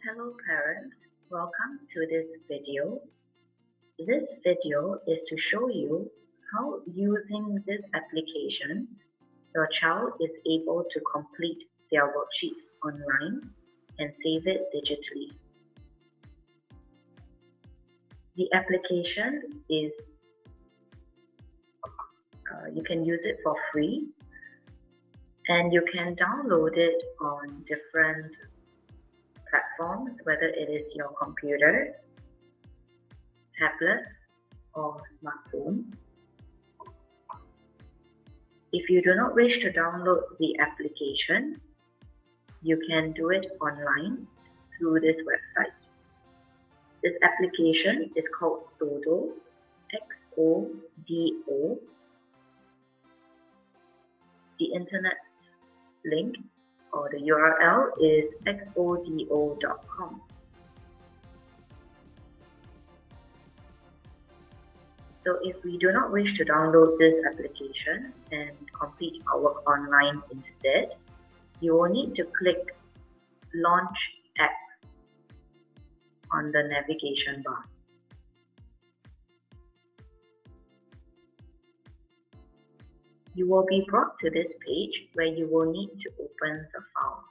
Hello parents, welcome to this video. This video is to show you how using this application, your child is able to complete their worksheets online and save it digitally. The application is, you can use it for free and you can download it on different platforms, whether it is your computer, tablet, or smartphone. If you do not wish to download the application, you can do it online through this website. This application is called Xodo, Xodo. The internet link or the URL is xodo.com. So if we do not wish to download this application and complete our work online instead, you will need to click Launch App on the navigation bar. You will be brought to this page where you will need to open the file.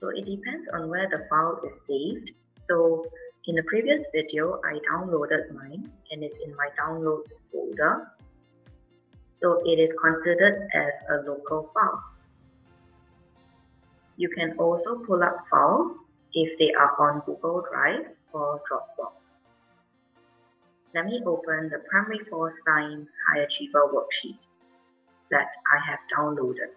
So it depends on where the file is saved. So in the previous video, I downloaded mine and it's in my downloads folder. So it is considered as a local file. You can also pull up files if they are on Google Drive or Dropbox. Let me open the Primary 4 Science High Achiever worksheet that I have downloaded.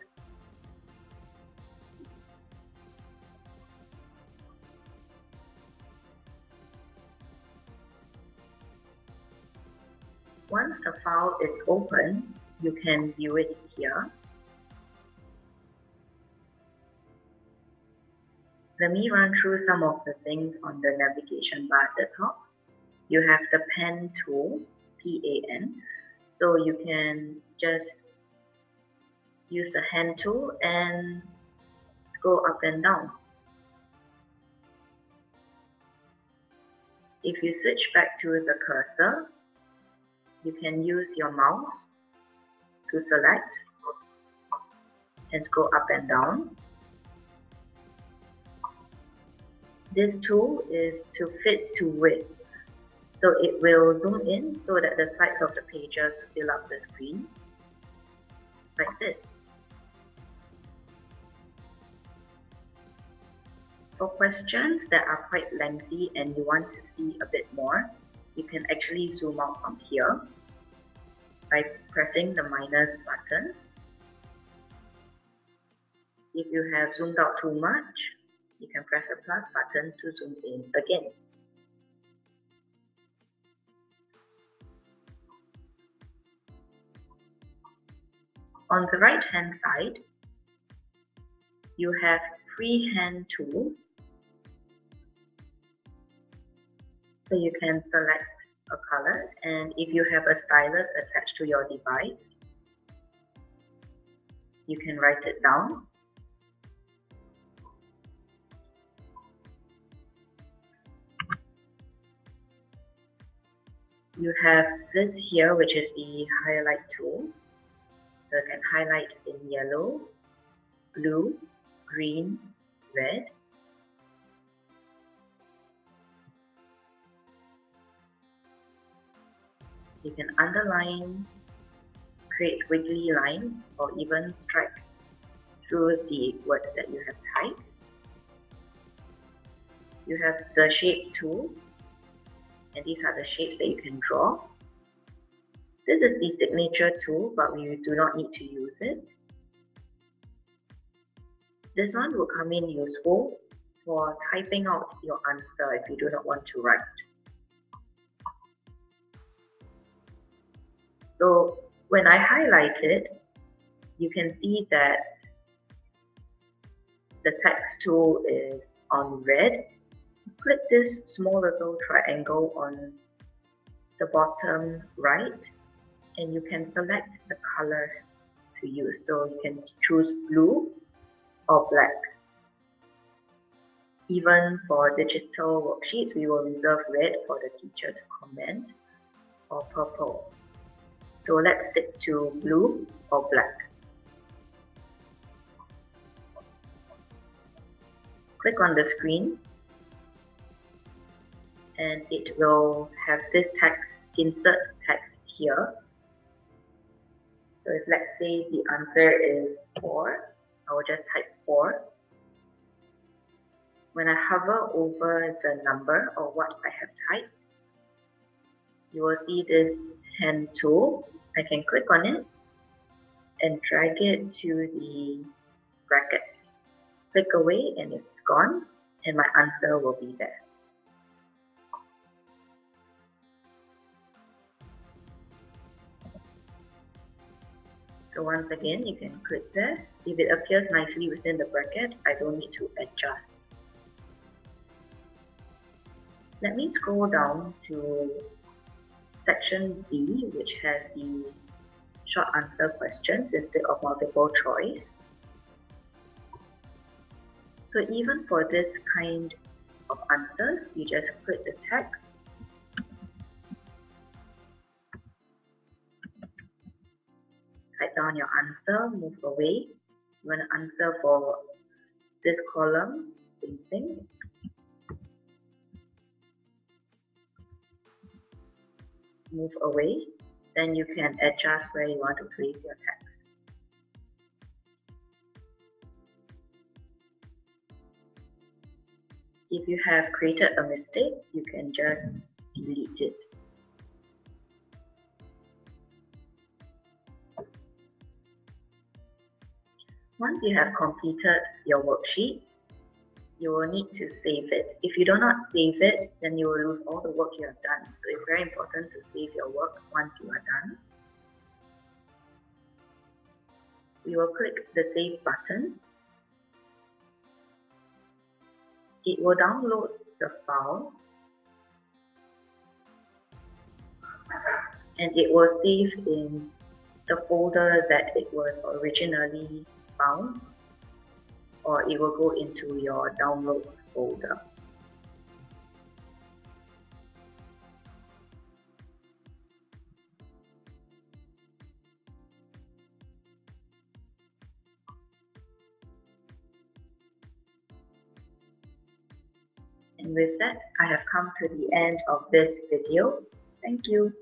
Once the file is open, you can view it here. Let me run through some of the things on the navigation bar at the top. You have the pen tool, P-A-N, so you can just use the hand tool and go up and down. If you switch back to the cursor, you can use your mouse to select and scroll up and down. This tool is to fit to width. So it will zoom in so that the sides of the pages fill up the screen, like this. For questions that are quite lengthy and you want to see a bit more, you can actually zoom out from here by pressing the minus button. If you have zoomed out too much, you can press the plus button to zoom in again. On the right hand side, you have freehand tools. So you can select a color, and if you have a stylus attached to your device, you can write it down. You have this here, which is the highlight tool. So you can highlight in yellow, blue, green, red. You can underline, create wiggly lines, or even strike through the words that you have typed. You have the shape tool, and these are the shapes that you can draw. This is the signature tool, but we do not need to use it. This one will come in useful for typing out your answer if you do not want to write. So when I highlight it, you can see that the text tool is on red. Click this small little triangle on the bottom right, and you can select the color to use. So you can choose blue or black. Even for digital worksheets, we will reserve red for the teacher to comment, or purple. So let's stick to blue or black. Click on the screen and it will have this text, insert text here. So if let's say the answer is 4, I will just type 4. When I hover over the number or what I have typed, you will see this hand tool. I can click on it and drag it to the brackets. Click away and it's gone, and my answer will be there. So once again, you can click there. If it appears nicely within the bracket, I don't need to adjust. Let me scroll down to section B, which has the short answer questions instead of multiple choice. So even for this kind of answers, you just click the text, type down your answer, move away. You want to answer for this column, same thing. Move away. Then you can adjust where you want to place your text. If you have created a mistake, you can just delete it. Once you have completed your worksheet, you will need to save it. If you do not save it, then you will lose all the work you have done. So it's very important to save your work once you are done. We will click the Save button. It will download the file and it will save in the folder that it was originally found, or it will go into your downloads folder. And with that, I have come to the end of this video. Thank you.